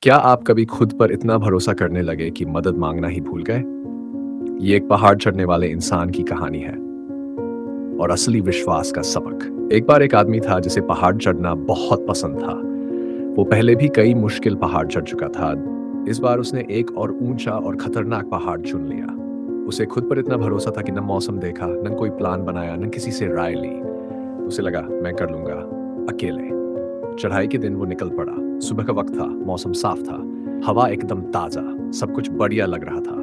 क्या आप कभी खुद पर इतना भरोसा करने लगे कि मदद मांगना ही भूल गए? ये एक पहाड़ चढ़ने वाले इंसान की कहानी है और असली विश्वास का सबक। एक बार एक आदमी था जिसे पहाड़ चढ़ना बहुत पसंद था। वो पहले भी कई मुश्किल पहाड़ चढ़ चुका था। इस बार उसने एक और ऊंचा और खतरनाक पहाड़ चुन लिया। उसे खुद पर इतना भरोसा था कि न मौसम देखा, न कोई प्लान बनाया, न किसी से राय ली। उसे लगा मैं कर लूंगा, अकेले। चढ़ाई के दिन वो निकल पड़ा। सुबह का वक्त था, मौसम साफ था, हवा एकदम ताजा, सब कुछ बढ़िया लग रहा था।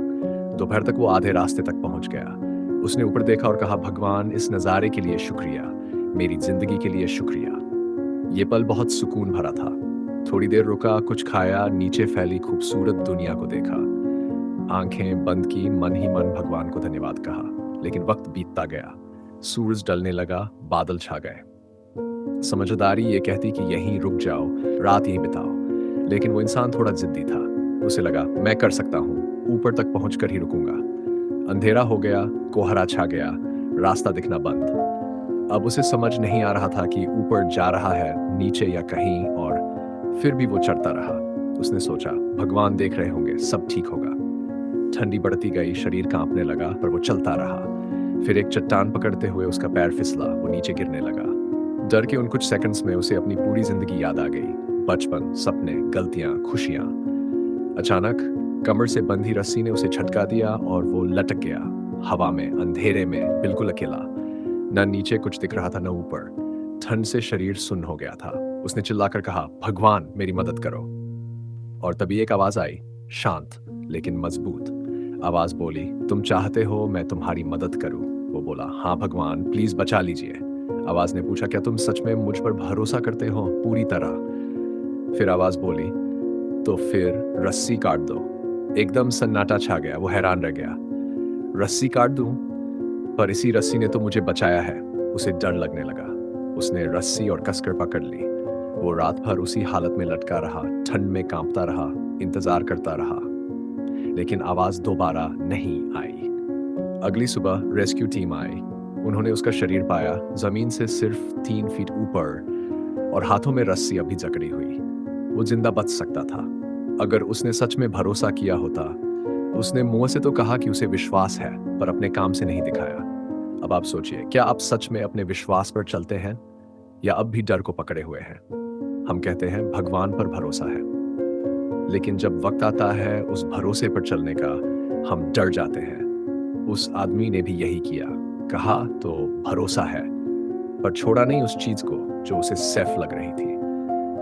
दोपहर तक वो आधे रास्ते तक पहुंच गया। उसने ऊपर देखा और कहा, भगवान, इस नज़ारे के लिए शुक्रिया, मेरी जिंदगी के लिए शुक्रिया। ये पल बहुत सुकून भरा था। थोड़ी देर रुका, कुछ खाया, नीचे फैली खूबसूरत दुनिया को देखा। आंखें बंद की, मन ही मन भगवान को धन्यवाद कहा। लेकिन वक्त बीतता गया, सूरज ढलने लगा, बादल छा गए। समझदारी ये कहती कि यहीं रुक जाओ, रात यहीं बिताओ। लेकिन वो इंसान थोड़ा जिद्दी था। उसे लगा मैं कर सकता हूँ, ऊपर तक पहुंचकर ही रुकूंगा। अंधेरा हो गया, कोहरा छा गया, रास्ता दिखना बंद। अब उसे समझ नहीं आ रहा था कि ऊपर जा रहा है, नीचे या कहीं और। फिर भी वो चढ़ता रहा। उसने सोचा भगवान देख रहे होंगे, सब ठीक होगा। ठंडी बढ़ती गई, शरीर कांपने लगा, पर वो चलता रहा। फिर एक चट्टान पकड़ते हुए उसका पैर फिसला, वो नीचे गिरने लगा। डर के उन कुछ सेकंड्स में उसे अपनी पूरी जिंदगी याद आ गई। बचपन, सपने, गलतियां, खुशियां। अचानक कमर से बंधी रस्सी ने उसे झटका दिया और वो लटक गया, हवा में, अंधेरे में, बिल्कुल अकेला। न नीचे कुछ दिख रहा था, न ऊपर। ठंड से शरीर सुन्न हो गया था। उसने चिल्लाकर कहा, भगवान, मेरी मदद करो। और तभी एक आवाज आई, शांत लेकिन मजबूत। आवाज बोली, तुम चाहते हो मैं तुम्हारी मदद करूं? वो बोला, हाँ भगवान, प्लीज बचा लीजिए। आवाज ने पूछा, क्या तुम सच में मुझ पर भरोसा करते हो पूरी तरह? फिर आवाज बोली, तो फिर रस्सी काट दो। एकदम सन्नाटा छा गया। वो हैरान रह गया। रस्सी काट दूं? पर इसी रस्सी ने तो मुझे बचाया है। उसे डर लगने लगा। उसने रस्सी और कसकर पकड़ ली। वो रात भर उसी हालत में लटका रहा, ठंड में कांपता रहा, इंतजार करता रहा। लेकिन आवाज दोबारा नहीं आई। अगली सुबह रेस्क्यू टीम आई। उन्होंने उसका शरीर पाया, जमीन से सिर्फ 3 फीट ऊपर, और हाथों में रस्सी अभी जकड़ी हुई। वो जिंदा बच सकता था अगर उसने सच में भरोसा किया होता। उसने मुंह से तो कहा कि उसे विश्वास है, पर अपने काम से नहीं दिखाया। अब आप सोचिए, क्या आप सच में अपने विश्वास पर चलते हैं या अब भी डर को पकड़े हुए हैं? हम कहते हैं भगवान पर भरोसा है, लेकिन जब वक्त आता है उस भरोसे पर चलने का, हम डर जाते हैं। उस आदमी ने भी यही किया। कहा तो भरोसा है, पर छोड़ा नहीं उस चीज को जो उसे सेफ लग रही थी।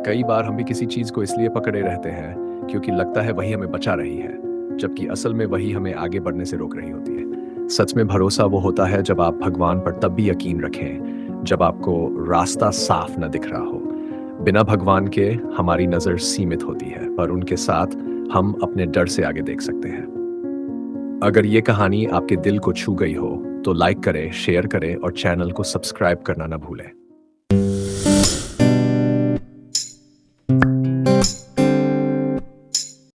कई बार हम भी किसी चीज को इसलिए पकड़े रहते हैं क्योंकि लगता है वही हमें बचा रही है, जबकि असल में वही हमें आगे बढ़ने से रोक रही होती है। सच में भरोसा वो होता है जब आप भगवान पर तब भी यकीन रखें जब आपको रास्ता साफ न दिख रहा हो। बिना भगवान के हमारी नजर सीमित होती है, पर उनके साथ हम अपने डर से आगे देख सकते हैं। अगर ये कहानी आपके दिल को छू गई हो तो लाइक करें, शेयर करें और चैनल को सब्सक्राइब करना ना भूलें।